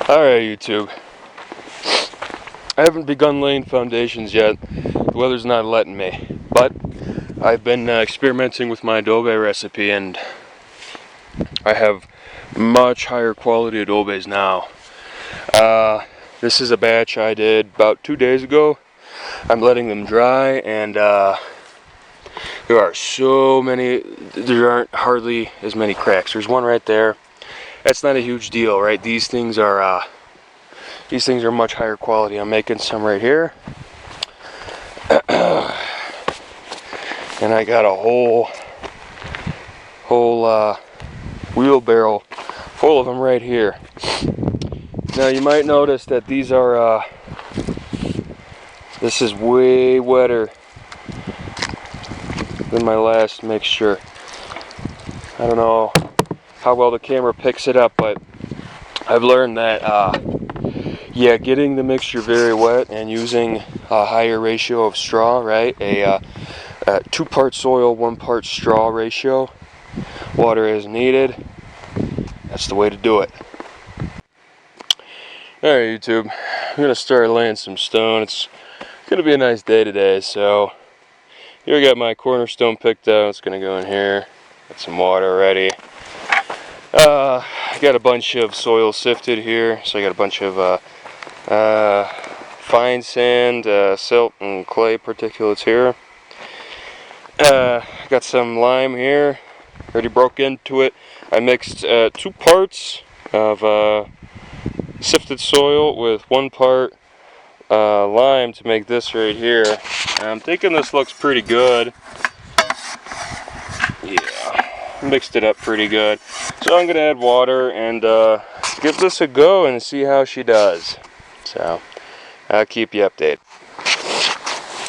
Alright, YouTube. I haven't begun laying foundations yet. The weather's not letting me. But I've been experimenting with my adobe recipe, and I have much higher quality adobes now. This is a batch I did about 2 days ago. I'm letting them dry, and there aren't hardly as many cracks. There's one right there. That's not a huge deal, right? These things are much higher quality. I'm making some right here. And I got a whole wheelbarrow full of them right here. Now you might notice that these are this is way wetter than my last mixture. I don't know how well the camera picks it up, but I've learned that yeah, getting the mixture very wet and using a higher ratio of straw, right? A 2 part soil, 1 part straw ratio. Water is needed. That's the way to do it. Alright, YouTube. I'm going to start laying some stone. It's going to be a nice day today, so here I got my cornerstone picked out. It's going to go in here. Got some water ready. I got a bunch of soil sifted here, so I got a bunch of fine sand, silt, and clay particulates here. Got some lime here, already broke into it. I mixed 2 parts of sifted soil with 1 part lime to make this right here. And I'm thinking this looks pretty good. Yeah, mixed it up pretty good. So I'm going to add water and give this a go and see how she does. So I'll keep you updated.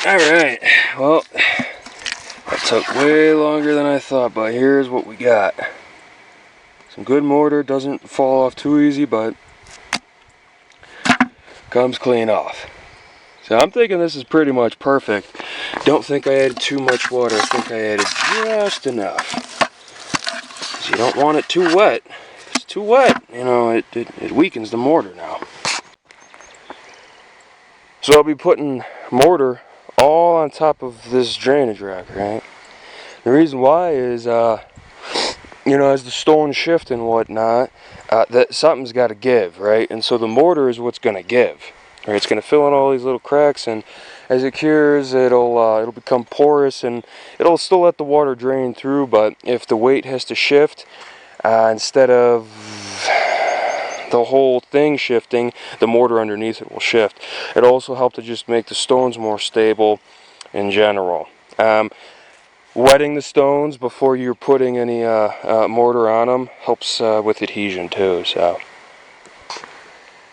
Alright, well, that took way longer than I thought, but here's what we got. Some good mortar, doesn't fall off too easy, but comes clean off. So I'm thinking this is pretty much perfect. Don't think I added too much water. I think I added just enough. Because you don't want it too wet. If it's too wet, you know, it weakens the mortar now. So I'll be putting mortar all on top of this drainage rack, right? The reason why is, you know, as the stones shift and whatnot, that something's got to give, right? And so the mortar is what's going to give. Right? It's going to fill in all these little cracks, and as it cures, it'll become porous, and it'll still let the water drain through. But if the weight has to shift, instead of the whole thing shifting, the mortar underneath it will shift. It'll also help to just make the stones more stable in general. Wetting the stones before you're putting any mortar on them helps with adhesion too. So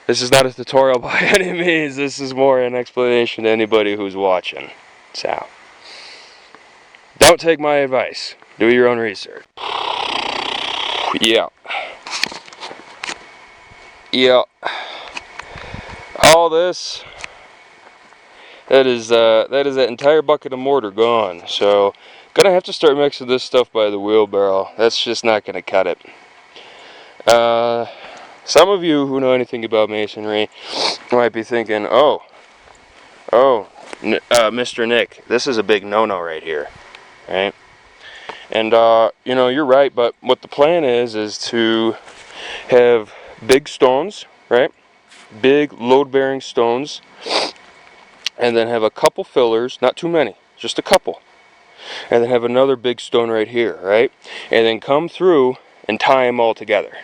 this is not a tutorial by any means. This is more an explanation to anybody who's watching. So don't take my advice. Do your own research. Yeah. Yeah. All this, that is that entire bucket of mortar gone. So gonna have to start mixing this stuff by the wheelbarrow. That's just not gonna cut it. Some of you who know anything about masonry might be thinking, oh, Mr. Nick, this is a big no-no right here, right? And you know, you're right, but what the plan is to have big stones, right? Big load-bearing stones, and then have a couple fillers, not too many, just a couple. And then have another big stone right here, right? And then come through and tie them all together.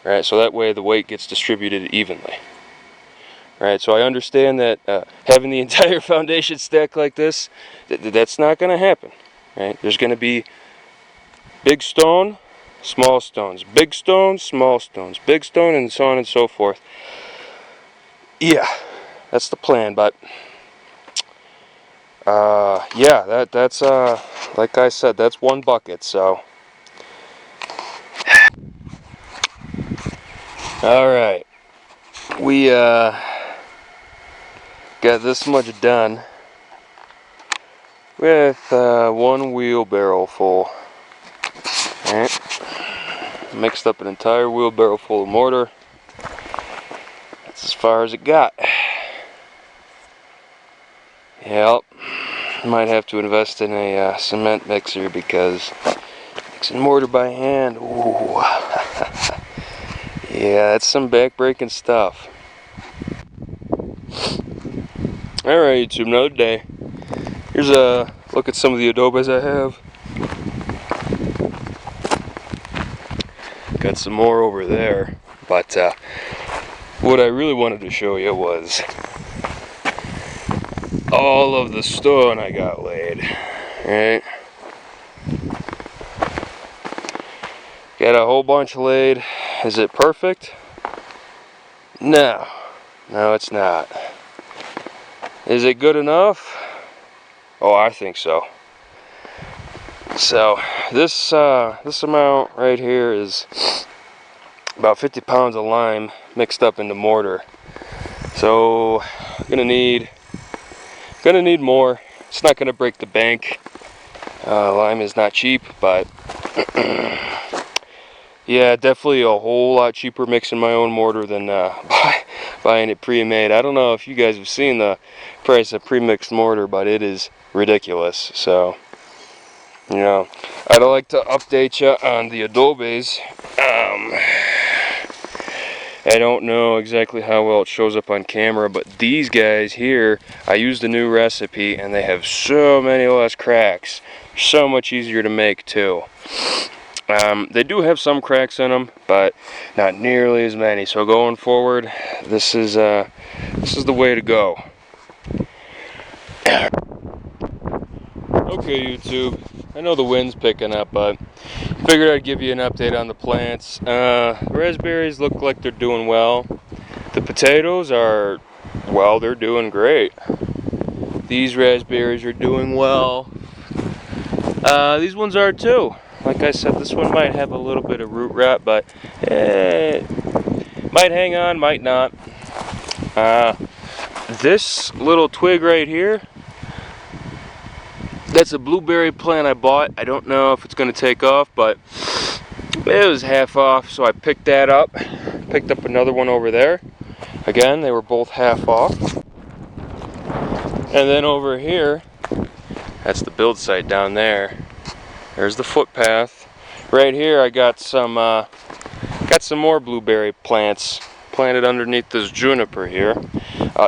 Right, so that way the weight gets distributed evenly. Right, so I understand that having the entire foundation stacked like this, that's not going to happen. Right, there's going to be big stone, small stones, big stone, small stones, big stone, and so on and so forth. Yeah, that's the plan. But yeah, that's like I said, that's 1 bucket. So. Alright, we got this much done with 1 wheelbarrow full. Alright, mixed up an entire wheelbarrow full of mortar. far as it got. Yep, might have to invest in a cement mixer because mixing mortar by hand, ooh. Yeah, that's some back-breaking stuff. Alright, YouTube, another day. Here's a look at some of the adobes I have. Got some more over there, but what I really wanted to show you was all of the stone I got laid, right? Got a whole bunch laid. Is it perfect? No, it's not. Is it good enough? Oh, I think so. So this amount right here is about 50 pounds of lime mixed up into mortar. So gonna need more. It's not gonna break the bank. Lime is not cheap, but yeah, definitely a whole lot cheaper mixing my own mortar than buying it pre-made. I don't know if you guys have seen the price of pre-mixed mortar, but it is ridiculous. So, you know, I'd like to update you on the adobes. I don't know exactly how well it shows up on camera, but these guys here, I used a new recipe and they have so many less cracks. So much easier to make too. They do have some cracks in them, but not nearly as many. So going forward, this is the way to go. Okay, YouTube. I know the wind's picking up, but figured I'd give you an update on the plants. The raspberries look like they're doing well. The potatoes are, well, they're doing great. These raspberries are doing well. These ones are too. Like I said, this one might have a little bit of root rot, but might hang on, might not. This little twig right here, that's a blueberry plant I bought. I don't know if it's going to take off, but it was half off, so I picked that up. Picked up another one over there. Again, they were both half off. And then over here, that's the build site down there. There's the footpath. Right here, I got some more blueberry plants planted underneath this juniper here.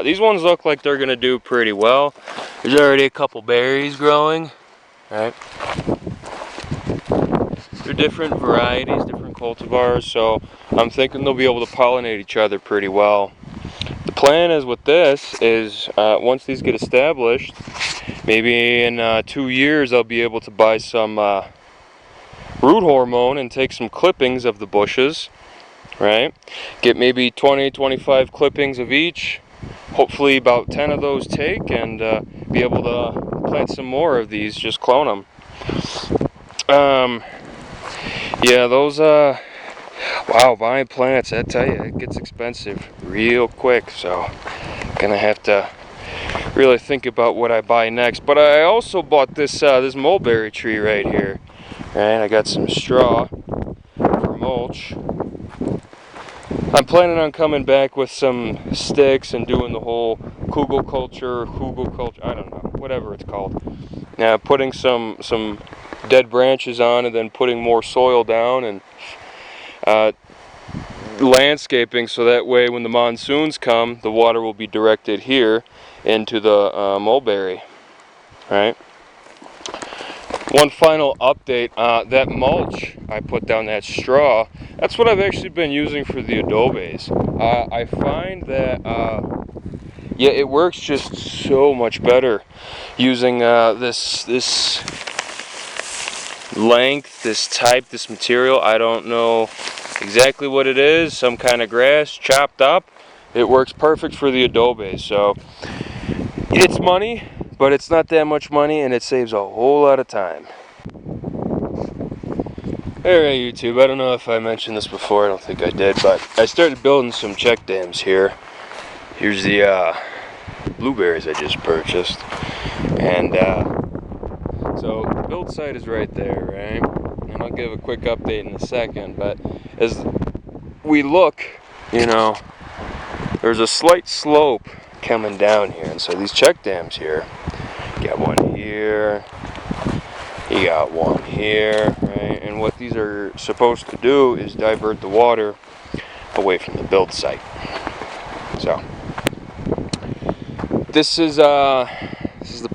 These ones look like they're gonna do pretty well. There's already a couple berries growing, right? They're different varieties, different cultivars, so I'm thinking they'll be able to pollinate each other pretty well. The plan is with this is once these get established, maybe in 2 years I'll be able to buy some root hormone and take some clippings of the bushes, right? Get maybe 20-25 clippings of each. Hopefully about 10 of those take, and be able to plant some more of these, just clone them. Yeah, those, wow, buying plants, I tell you, it gets expensive real quick, so gonna have to really think about what I buy next. But I also bought this this mulberry tree right here, right? I got some straw for mulch. I'm planning on coming back with some sticks and doing the whole kugel culture, I don't know, whatever it's called. Now putting some dead branches on and then putting more soil down and landscaping, so that way when the monsoons come, the water will be directed here into the mulberry, right? One final update, that mulch I put down, that straw, that's what I've actually been using for the adobes. I find that, yeah, it works just so much better using this length, this type, this material. I don't know exactly what it is, some kind of grass chopped up. It works perfect for the adobes, so it's money, but it's not that much money, and it saves a whole lot of time. Alright, YouTube, I don't know if I mentioned this before, I don't think I did, but I started building some check dams here. Here's the blueberries I just purchased, and so the build site is right there, right? And I'll give a quick update in a second, but as we look, you know, there's a slight slope coming down here, and so these check dams here, you got one here, you got one here, right? And what these are supposed to do is divert the water away from the build site. So this is the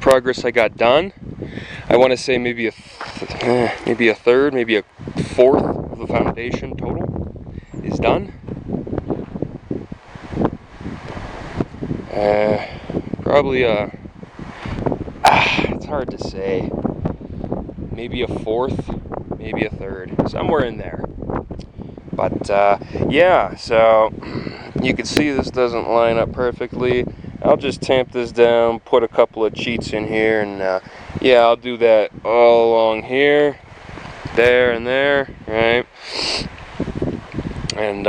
progress I got done. I want to say maybe a third, maybe a fourth of the foundation total is done. Probably it's hard to say. Maybe a fourth, maybe a third, somewhere in there. But yeah, so you can see this doesn't line up perfectly. I'll just tamp this down, put a couple of cheats in here, and yeah, I'll do that all along here, there and there, right? And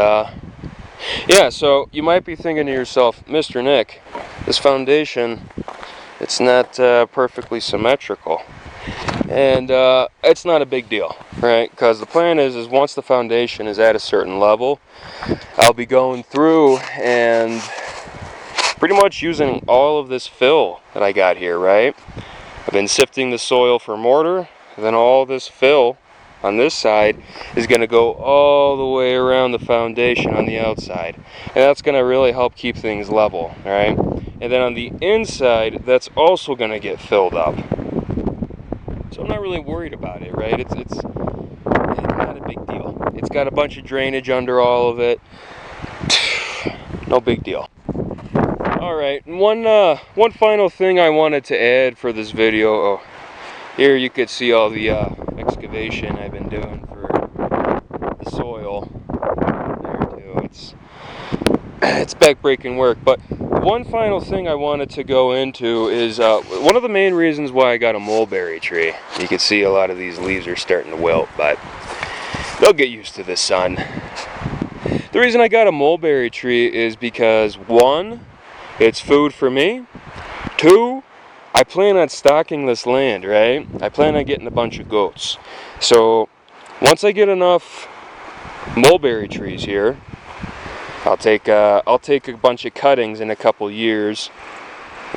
yeah, so you might be thinking to yourself, Mr. Nick, this foundation, it's not perfectly symmetrical. And it's not a big deal, right? Because the plan is once the foundation is at a certain level, I'll be going through and pretty much using all of this fill that I got here, right? I've been sifting the soil for mortar, and then all this fill on this side is going to go all the way around the foundation on the outside. And that's going to really help keep things level, right? And then on the inside, that's also going to get filled up. So I'm not really worried about it, right? It's not a big deal. It's got a bunch of drainage under all of it. No big deal. Alright, one final thing I wanted to add for this video. Oh, here you could see all the excavation I've been doing for the soil. There too. It's backbreaking work, but one final thing I wanted to go into is one of the main reasons why I got a mulberry tree. You can see a lot of these leaves are starting to wilt, but they'll get used to the sun. The reason I got a mulberry tree is because 1, it's food for me. 2, I plan on stocking this land, right? I plan on getting a bunch of goats. So once I get enough mulberry trees here, I'll take a bunch of cuttings in a couple years,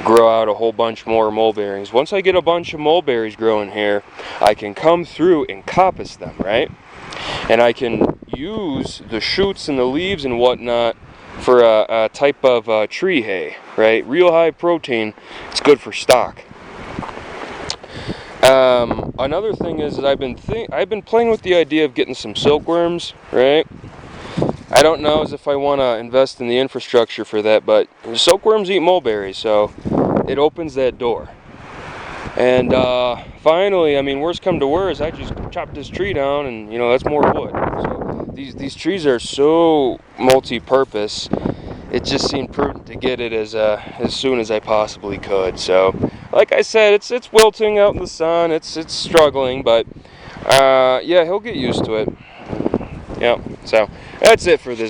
grow out a whole bunch more mulberries. Once I get a bunch of mulberries growing here, I can come through and coppice them, right? And I can use the shoots and the leaves and whatnot for a type of tree hay, right? Real high protein. It's good for stock. Another thing is that I've been playing with the idea of getting some silkworms, right? I don't know as if I want to invest in the infrastructure for that, but silkworms eat mulberries, so it opens that door. And finally, I mean, worst come to worst, I just chop this tree down, and you know that's more wood. So these trees are so multi-purpose. It just seemed prudent to get it as soon as I possibly could. So, like I said, it's wilting out in the sun. It's struggling, but yeah, he'll get used to it. Yeah. So that's it for this